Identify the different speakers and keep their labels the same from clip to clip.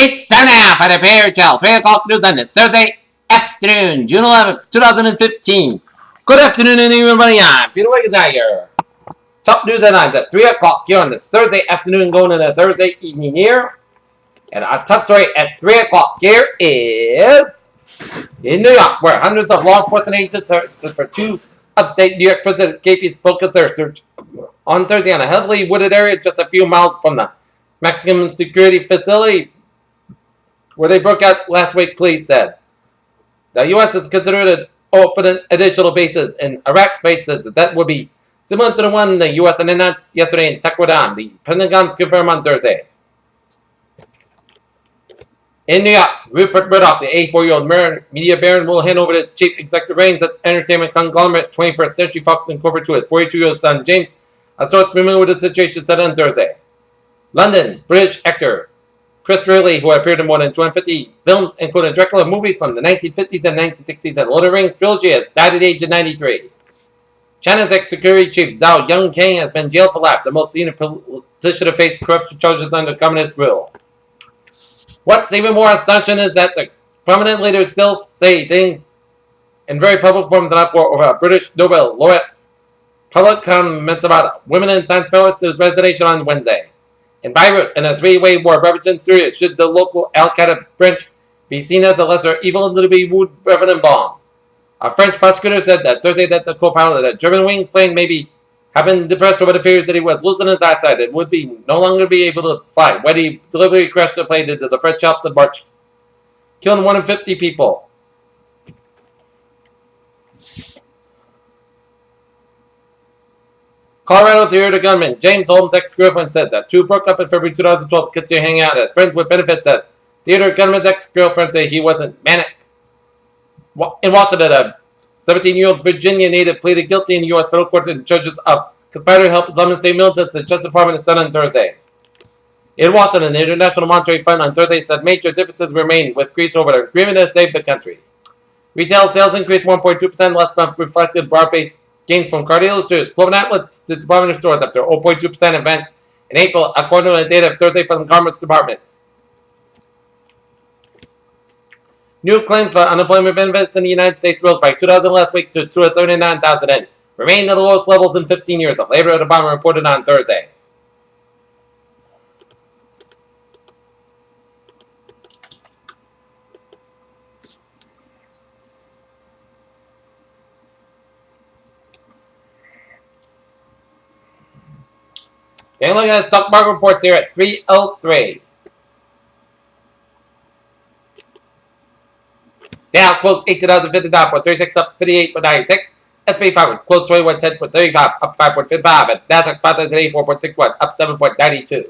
Speaker 1: It's time now for the PHL 3 o'clock news on this Thursday afternoon, June 11th, 2015. Good afternoon, everybody. I'm Peter Wiggins here. Top news headlines at 3 o'clock here on this Thursday afternoon, going into Thursday evening here. And our top story at 3 o'clock here is in New York, where hundreds of law enforcement agents searched for two upstate New York prison escapees focused their search on Thursday on a heavily wooded area just a few miles from the Mexican security facility where they broke out last week, police said. The U.S. has considered opening additional bases in Iraq bases that would be similar to the one the U.S. announced yesterday in Taquadam, the Pentagon confirmed on Thursday. In New York, Rupert Murdoch, the 84-year-old media baron, will hand over the chief executive reins at entertainment conglomerate 21st Century Fox Incorporated to his 42-year-old son, James, a source familiar with the situation said on Thursday. London, British actor Christopher Lee, who appeared in more than 250 films, including director of movies from the 1950s and 1960s and Lord of the Rings trilogy, has died at the age of 93. China's ex-security chief Zhao Yongkang has been jailed for life, the most senior politician to face corruption charges under communist rule. What's even more astonishing is that the prominent leaders still say things in very public forums and uproar over a British Nobel laureate's public comments about women in science fellows to his resignation on Wednesday. In Beirut, in a three-way war ravaging Syria, should the local Al-Qaeda branch be seen as a lesser evil to be wooed Reverend bomb. A French prosecutor said that Thursday that the co-pilot of a German Wings plane maybe had been depressed over the fears that he was losing his eyesight and would be no longer be able to fly when he deliberately crashed the plane into the French Alps in March, killing more than 50 people. Colorado theater gunman James Holmes' ex-girlfriend says that two broke up in February 2012 continue hanging out as friends with benefits. Says theater gunman's ex-girlfriend said he wasn't manic. In Washington, a 17-year-old Virginia native pleaded guilty in the U.S. federal court to the charges of conspiring to help Islamic State militants. The Justice Department said on Thursday. In Washington, the International Monetary Fund on Thursday said major differences remain with Greece over the agreement to save the country. Retail sales increased 1.2% last month, reflected broad-based gains from car dealers to clothing outlets to department stores after 0.2% advance in April, according to the data of Thursday from the Commerce Department. New claims for unemployment benefits in the United States rose by 2,000 last week to 279,000 and remained at the lowest levels in 15 years, the Labor Department reported on Thursday. Take a look at the stock market reports here at 3:03. Dow closed 18,059.36, up 58.96. S&P 500 closed 2110.35, up 5.55. And Nasdaq 5,084.61, up 7.92.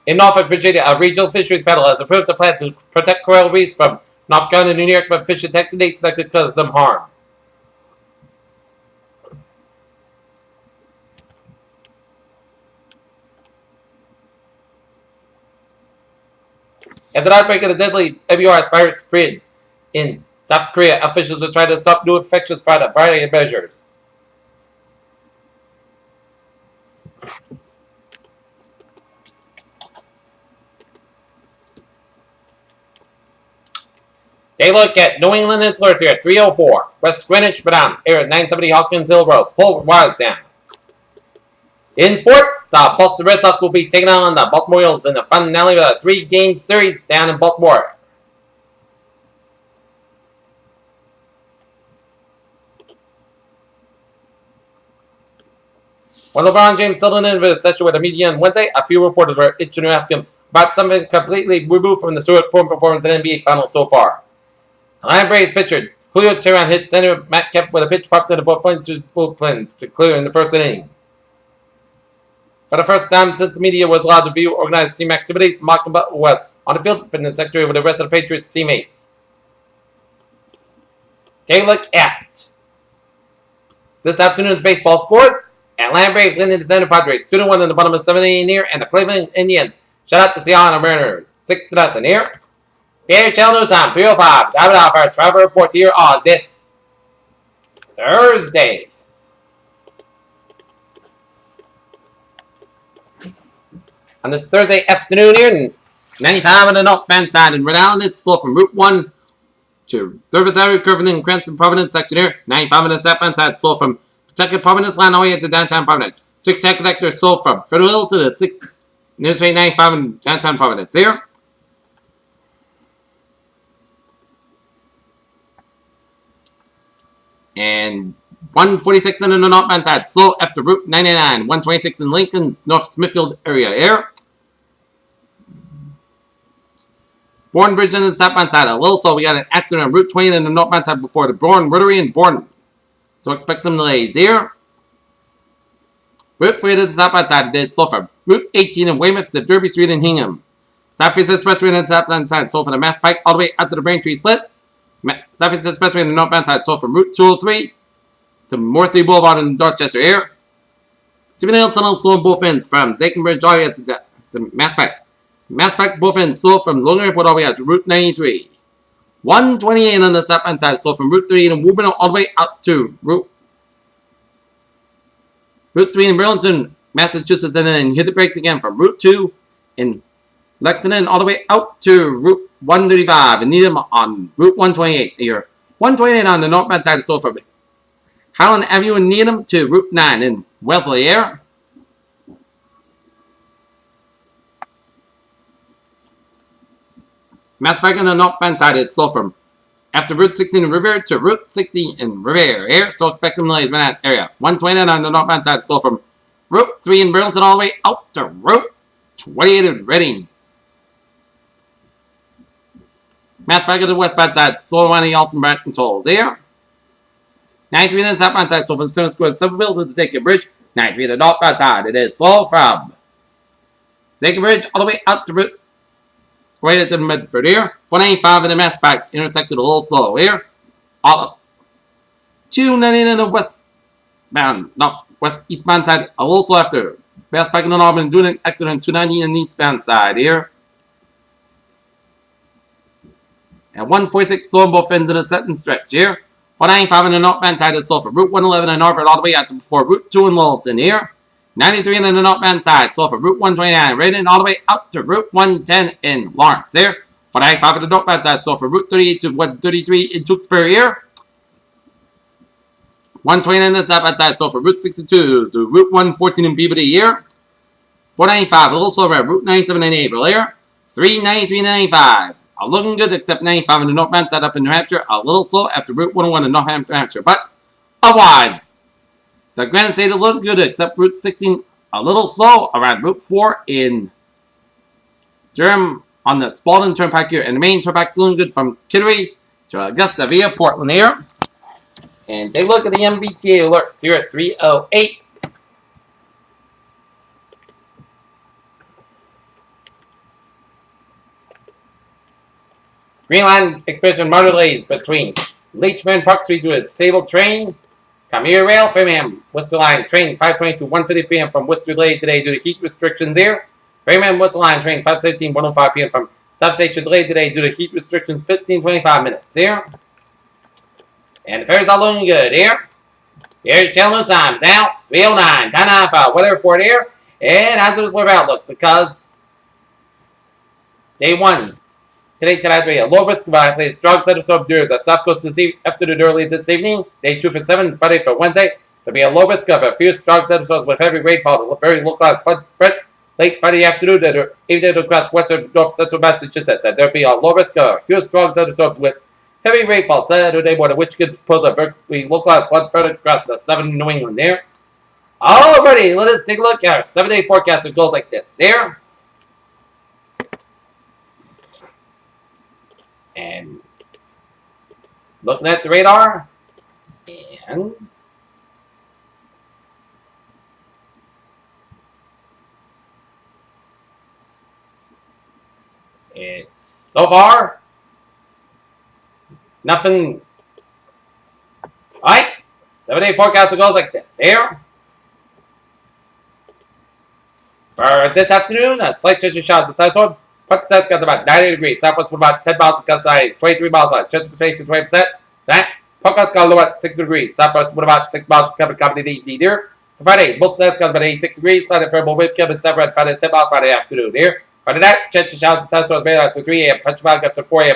Speaker 1: In Norfolk, Virginia, a regional fisheries panel has approved a plan to protect coral reefs from North Carolina and New York from fishing techniques that could cause them harm. As an outbreak of the deadly MURS virus spreads in South Korea, officials are trying to stop new infections by a variety of measures. They look at New England Insulars here at 304. West Greenwich, Madame, here at 970 Hawkins Hill Road. Pull wires down. In sports, the Boston Red Sox will be taking on the Baltimore Orioles in the finale of a 3-game series down in Baltimore. When LeBron James settled in with a session with the media on Wednesday, a few reporters were itching to ask him about something completely removed from the Stuart Poor performance in the NBA Finals so far. Atlanta Braves pitcher Julio Teheran hit center Matt Kemp with a pitch popped into both bullpens to clear in the first inning. For the first time since the media was allowed to view organized team activities, Malcolm Butler was on the field for the secretary with the rest of the Patriots teammates. Take a look at this afternoon's baseball scores. Atlanta Braves leading the San Padres 2-1 in the bottom of the 7th inning here, and the Cleveland Indians shut out the Seattle Mariners 6-0 here. PHL News Time 3:05. Dive it off our travel report here on this Thursday. On this Thursday afternoon here, 95 on the northbound side in Rhode Island, it's slow from Route 1 to Thurber Avenue, curving in Cranston, Providence section here. 95 on the southbound side, slow from Pawtucket, Providence line all the way into downtown Providence. 6 tech connector, slow from Federal Hill to the 6th Interstate 95 in downtown Providence here. And 146 on the northbound side, slow after Route 99. 126 in Lincoln, North Smithfield area here. Bourne Bridge on the southbound side. A little slow. We got an accident on Route 20 on the northbound side before the Bourne Rotary and Bourne. So expect some delays here. Route 3 to the southbound side. It's slow from Route 18 in Weymouth to Derby Street in Hingham. Southeast Expressway on the southbound side. Slow from the Mass Pike all the way out to the Braintree Split. Southeast Expressway on the northbound side. Slow from Route 203 to Morrissey Boulevard in Dorchester here. Stephen Hill Tunnel slow on both ends from Zakin Bridge all the way to Mass Pike. Mass Pike both ends slow from Logan Airport all the way out to Route 93. 128 on the southbound side, slow from Route 3 in Woburn all the way out to Route 3 in Burlington, Massachusetts, and then hit the brakes again from Route 2 in Lexington all the way out to Route 135 and Needham on Route 128 here. 128 on the northbound side, slow from Highland Avenue in Needham to Route 9 in Wellesley here. Mass Pike on the northbound side, it's slow from after Route 16 in Revere to Route 60 in Revere here. So expect some delays in that area. 129 on the northbound side, slow from Route 3 in Burlington all the way out to Route 28 in Reading. Mass Pike on the westbound side, slow on the Alston Branton tolls here. 93 on the southbound side, slow from Simmons Square to Summerville to the Zakin Bridge. 93 on the northbound side, it is slow from Zakin Bridge all the way out to Route right at the Medford here. 495 in the Mass Pike intersected a little slow here. All up. 290 in the westbound, eastbound side, a little slow after Mass Pike and Auburn doing an accident. 290 in the eastbound side here. And 146 slow on both ends of the second stretch here. 495 in the northbound side is slow for Route 111 in Harvard all the way out to before Route 2 in Littleton here. 93 in the northbound side, slow for Route 129, right in all the way out to Route 110 in Lawrence here. 495 in the northbound side, slow for Route 38 to 133 in Tewksbury here. 120 in the southbound side, slow for Route 62 to Route 114 in Peabody here. 495, a little slower at Route 97 in April here. 393 and 95. Looking good except 95 in the northbound side up in New Hampshire. A little slow after Route 101 in New Hampshire, but otherwise, the Granite State is looking good except Route 16 a little slow around Route 4 in Durham on the Spalding Turnpike here. And the main turnpike is looking good from Kittery to Augusta via Portland here. And take a look at the MBTA alerts here at 3:08. Green Line experiencing minor delays between Leachman Park Street due to a disabled train. Commuter Rail, Framingham, Worcester Line, train 5:20 to 1:50 p.m. from Worcester delayed today due to heat restrictions here. Framingham, Worcester Line, train 5:17, 1:05 p.m. from South Station delayed today due to heat restrictions 15-25 minutes here. And the fares are looking good here. Here's Channel News Times now, 3:09, time now for weather report here. And hazardous weather outlook because day 1. Today, tonight, we have a low risk of isolated strong thunderstorm near the south coast this afternoon early this evening. Day 2 for 7, Friday for Wednesday. There'll be a low risk of a few strong thunderstorms with heavy rainfall, very localized flood spread late Friday afternoon and evening across western north central Massachusetts. And there'll be a low risk of a few strong thunderstorms with heavy rainfall Saturday morning, which could pose a very localized flood further across the southern New England there. Alrighty, let us take a look at our 7-day forecast. It goes like this here. And looking at the radar, and it's so far nothing. Alright, 7-day forecast goes like this here. For this afternoon, a slight chance of showers and thunderstorms. Put South got about 90 degrees. Southwest with about 10 miles per gust size, 23 miles on. Chance of precipitation 20%. Tonight, Podcast got low at 6 degrees. Southwest with about 6 miles per company there. For Friday, both sides got about 86 degrees. Slightly favorable wind Kevin Separate Friday 10 miles Friday afternoon here. Friday night, chance of showers and thunderstorms made after 3 a.m. Petrified after 4 a.m.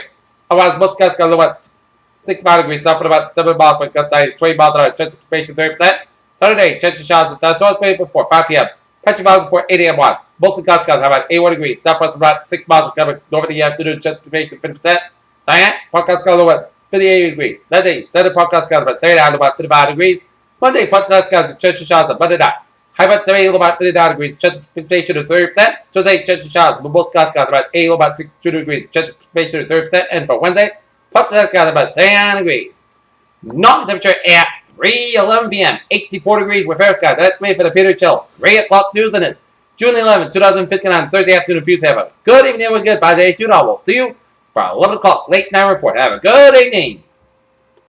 Speaker 1: Otherwise, most guys got low at 6 degrees. South with about 7 miles per gust size 20 miles an hour. Chance of precipitation 30%. Saturday, chance of showers and thunderstorms made before 5 p.m. Petrified before 8 a.m. was. Most guys have about 81 degrees. Southwest about 6 miles per over the afternoon. Chance of precipitation 50%. Cyan, podcast got low at 58 degrees. Sunday, podcast got about 79 about 55 degrees. Monday, podcast got chance of showers at Monday night. High about 78, about 59 degrees. Chance of precipitation is 30%. Tuesday, chance of showers, but most got about 8, about 62 degrees. Chance of precipitation is 30%. And for Wednesday, podcast got about 79 degrees. Normal temperature at 3:11 p.m. 84 degrees with fair skies. That's me for the Peter Chill 3 o'clock news, and it's June 11, 2015 on Thursday afternoon. Please have a good evening with goodbye. Day 2. We'll see you for 11 o'clock late night report. Have a good evening.